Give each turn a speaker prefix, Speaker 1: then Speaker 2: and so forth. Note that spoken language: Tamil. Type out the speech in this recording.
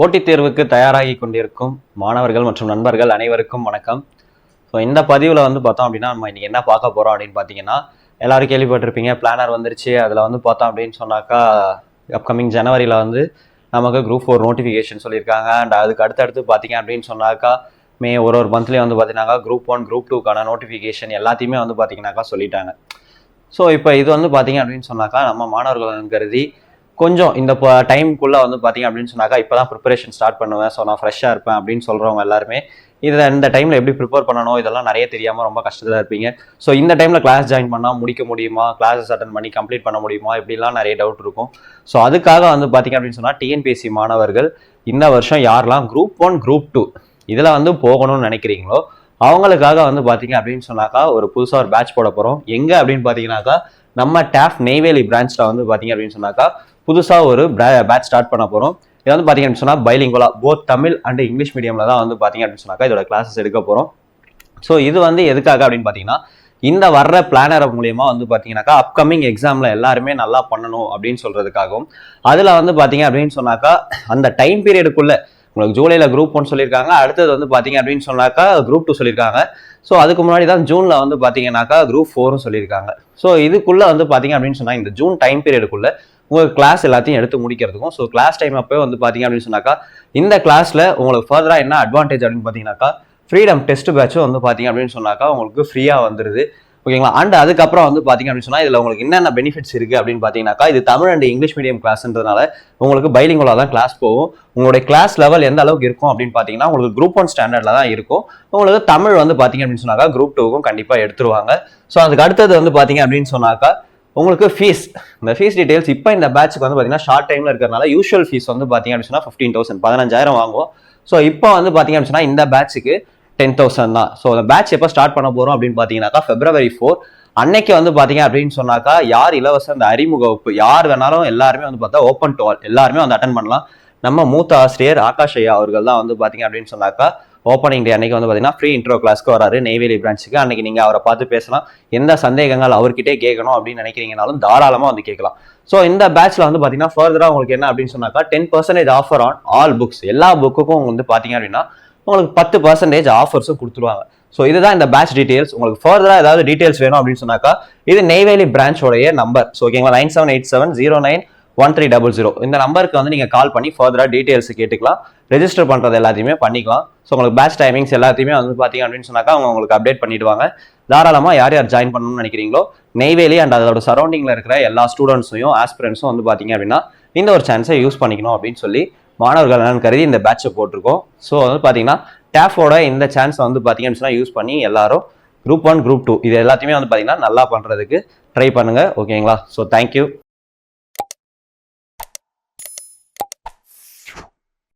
Speaker 1: போட்டித் தேர்வுக்கு தயாராகி கொண்டிருக்கும் மாணவர்கள் மற்றும் நண்பர்கள் அனைவருக்கும் வணக்கம். ஸோ இந்த பதிவில் பார்த்தோம் அப்படின்னா நம்ம இன்னைக்கு என்ன பார்க்க போகிறோம் அப்படின்னு பார்த்தீங்கன்னா, எல்லாரும் கேள்விப்பட்டிருப்பீங்க பிளானர் வந்துருச்சு. அதில் பார்த்தோம் அப்படின்னு சொன்னாக்கா அப்கமிங் ஜனவரியில் நமக்கு குரூப் 4 நோட்டிஃபிகேஷன் சொல்லியிருக்காங்க. அண்ட் அதுக்கு அடுத்தடுத்து பார்த்தீங்க அப்படின்னு சொன்னாக்கா மே ஒரு மந்த்லேயே பார்த்தீங்கன்னாக்கா குரூப் 1 குரூப் 2க்கான நோட்டிஃபிகேஷன் எல்லாத்தையுமே பார்த்தீங்கன்னாக்கா சொல்லிட்டாங்க. ஸோ இப்போ இது பார்த்தீங்க அப்படின்னு சொன்னாக்கா நம்ம மாணவர்கள் கருதி கொஞ்சம் இந்த டைமுக்குள்ளே பார்த்தீங்க அப்படின்னு சொன்னாக்கா இப்போ தான் ப்ரிப்பரேஷன் ஸ்டார்ட் பண்ணுவேன், ஸோ நான் ஃப்ரெஷ்ஷாக இருப்பேன் அப்படின்னு சொல்கிறவங்க எல்லாருமே இந்த டைமில் எப்படி ப்ரிப்பேர் பண்ணணும் இதெல்லாம் நிறைய தெரியாமல் ரொம்ப கஷ்டத்தில் இருப்பீங்க. ஸோ இந்த டைமில் கிளாஸ் ஜாயின் பண்ணால் முடிக்க முடியுமா, கிளாஸஸ் அட்டன் பண்ணி கம்ப்ளீட் பண்ண முடியுமா, இப்படிலாம் நிறைய டவுட் இருக்கும். ஸோ அதுக்காக பார்த்தீங்க அப்படின்னு சொன்னால் டிஎன்பிஎஸ்சி மாணவர்கள் இந்த வருஷம் யாரெல்லாம் குரூப் 1 குரூப் 2 இதில் போகணும்னு நினைக்கிறீங்களோ அவங்களுக்காக பார்த்தீங்க அப்படின்னு சொன்னாக்கா ஒரு புதுசாக ஒரு பேட்ச் போட போகிறோம். எங்கே அப்படின்னு பார்த்தீங்கன்னாக்கா நம்ம டேஃப் நெய்வேலி பிரான்ச்சில் பார்த்தீங்க அப்படின்னு சொன்னாக்கா புதுசாக ஒரு பேட்ச் ஸ்டார்ட் பண்ண போகிறோம். இது பார்த்தீங்க அப்படின்னு சொன்னால் பைலிங்குவலா போத் தமிழ் அண்ட் இங்கிலீஷ் மீடியமில் தான் பார்த்தீங்க அப்படின்னு சொன்னாக்கா இதோட கிளாஸஸ் எடுக்க போகிறோம். ஸோ இது எதுக்காக அப்படின்னு பார்த்தீங்கன்னா, இந்த வர்ற பிளானர் மூலியமா பார்த்தீங்கன்னாக்கா அப்கமிங் எக்ஸாமில் எல்லாருமே நல்லா பண்ணணும் அப்படின்னு சொல்கிறதுக்காகவும், அதில் பார்த்தீங்க அப்படின்னு சொன்னாக்கா அந்த டைம் பீரியடுக்குள்ளே உங்களுக்கு ஜூலையில் குரூப் 1 சொல்லியிருக்காங்க, அடுத்தது பார்த்தீங்க அப்படின்னு சொன்னாக்கா குரூப் 2 சொல்லியிருக்காங்க. ஸோ அதுக்கு முன்னாடி தான் ஜூனில் பார்த்தீங்கன்னாக்கா குரூப் 4 சொல்லியிருக்காங்க. ஸோ இதுக்குள்ளே பார்த்தீங்க அப்படின்னு சொன்னால் இந்த ஜூன் டைம் பீரியடுக்குள்ளே உங்கள் கிளாஸ் எல்லாத்தையும் எடுத்து முடிக்கிறதுக்கும், ஸோ கிளாஸ் டைம் அப்போ பார்த்தீங்க அப்படின்னு சொன்னாக்கா இந்த கிளாஸில் உங்களுக்கு ஃபர்தராக என்ன அட்வான்டேஜ் அப்படின்னு பார்த்தீங்கன்னாக்கா ஃப்ரீடம் டெஸ்ட் பேட்சும் பார்த்தீங்க அப்படின்னு சொன்னாக்கா உங்களுக்கு ஃப்ரீயாக வந்துருது. ஓகேங்களா? அண்ட் அதுக்கப்புறம் பார்த்தீங்க அப்படின்னு சொன்னால் இதில் உங்களுக்கு என்னென்ன பெனிஃபிட்ஸ் இருக்குது அப்படின்னு பார்த்தீங்கன்னாக்கா இது தமிழ் அண்ட் இங்கிலீஷ் மீடியம் கிளாஸ்ன்றதுனால உங்களுக்கு பைலிங்குவலாக தான் கிளாஸ் போகும். உங்களுடைய கிளாஸ் லெவல் எந்த அளவுக்கு இருக்கும் அப்படின்னு பார்த்தீங்கன்னா உங்களுக்கு குரூப் 1 ஸ்டாண்டர்டில் தான் இருக்கும். உங்களுக்கு தமிழ் பார்த்தீங்க அப்படின்னு சொன்னாக்கா குரூப் 2க்கும் கண்டிப்பாக எடுத்துருவாங்க. ஸோ அதுக்கு அடுத்தது பார்த்தீங்க அப்படின்னு சொன்னாக்கா உங்களுக்கு ஃபீஸ், இந்த ஃபீஸ் டீடைல்ஸ் இப்போ இந்த பேட்சுக்கு பார்த்தீங்கன்னா ஷார்ட் டைமில் இருக்கிறதுனால யூஷுவல் ஃபீஸ் பார்த்தீங்க அப்படின்னு சொன்னால் 15,000 15,000 வாங்குவோம். ஸோ இப்போ பார்த்தீங்க அப்படின்னு சொன்னால் இந்த பேட்சுக்கு 10,000 தான். ஸோ அந்த பேட்ச் எப்போ ஸ்டார்ட் பண்ண போகிறோம் அப்படின்னு பார்த்தீங்கன்னாக்கா February 4 அன்னைக்கு பார்த்தீங்க அப்படின்னு சொன்னாக்கா யார் இலவச இந்த அறிமுக வகுப்பு யார் வேணாலும் எல்லாருமே பார்த்தா ஓப்பன் டு ஆல் எல்லாருமே அட்டன் பண்ணலாம். நம்ம மூத்த ஆசிரியர் ஆகாஷ் ஐயா அவர்கள் தான் பார்த்தீங்க அப்படின்னு சொன்னாக்கா ஓப்பனிங் டே அன்னைக்கு பார்த்தீங்கன்னா ஃப்ரீ இன்ட்ரோ கிளாஸ்க்கு வராரு நெய்வேலி பிரான்ச்சுக்கு. அன்னைக்கு நீங்கள் அவரை பார்த்து பேசலாம், எந்த சந்தேகங்கள் அவர்கிட்டே கேட்கணும் அப்படின்னு நினைக்கிறீங்கனாலும் தாராளமாக கேட்கலாம். ஸோ இந்த பேட்ச்ல பார்த்தீங்கன்னா ஃபர்தராக உங்களுக்கு என்ன அப்படின்னு சொன்னாக்கா 10% ஆஃபர் ஆன் ஆல் புக்ஸ், எல்லா புக்குக்கும் பார்த்தீங்க அப்படின்னா உங்களுக்கு 10% ஆஃபர்ஸும் கொடுத்துருவாங்க. ஸோ இதுதான் இந்த பேட்ச் டீடைல்ஸ். உங்களுக்கு ஃபர்தராக ஏதாவது டீடைல்ஸ் வேணும் அப்படின்னு சொன்னாக்கா இது நெய்வேலி பிரான்ச்சோடைய நம்பர். ஸோ ஓகேங்களா, 9787091300 இந்த நம்பருக்கு நீங்கள் கால் பண்ணி ஃபர்தராக டீடைல்ஸ் கேட்டுக்கலாம். ரெஜிஸ்டர் பண்ணுறது எல்லாத்தையுமே பண்ணிக்கலாம். ஸோ உங்களுக்கு பேட்ச் டைமிங்ஸ் எல்லாத்தையுமே பார்த்தீங்க அப்படின்னு சொன்னாக்கா அவங்க உங்களுக்கு அப்டேட் பண்ணிடுவாங்க. தாராளமாக யார் யார் ஜாயின் பண்ணணும்னு நினைக்கிறீங்களோ நெய்வேலி அண்ட் அதோட சரௌண்டிங்கில் இருக்கிற எல்லா ஸ்டூடெண்ட்ஸையும் ஆஸ்பிரன்ஸும் பார்த்தீங்க அப்படின்னா இந்த ஒரு சான்ஸை யூஸ் பண்ணிக்கணும் அப்படின்னு சொல்லி மாணவர்கள் என்னன்னு கருதி இந்த பேட்சை போட்டிருக்கோம். ஸோ பார்த்தீங்கன்னா டேஃபோட இந்த சான்ஸை பார்த்தீங்க அப்படின்னு சொன்னால் யூஸ் பண்ணி எல்லாரும் குரூப் 1 குரூப் 2 இது எல்லாத்தையுமே பார்த்தீங்கன்னா நல்லா பண்ணுறதுக்கு ட்ரை பண்ணுங்க. ஓகேங்களா? So thank you.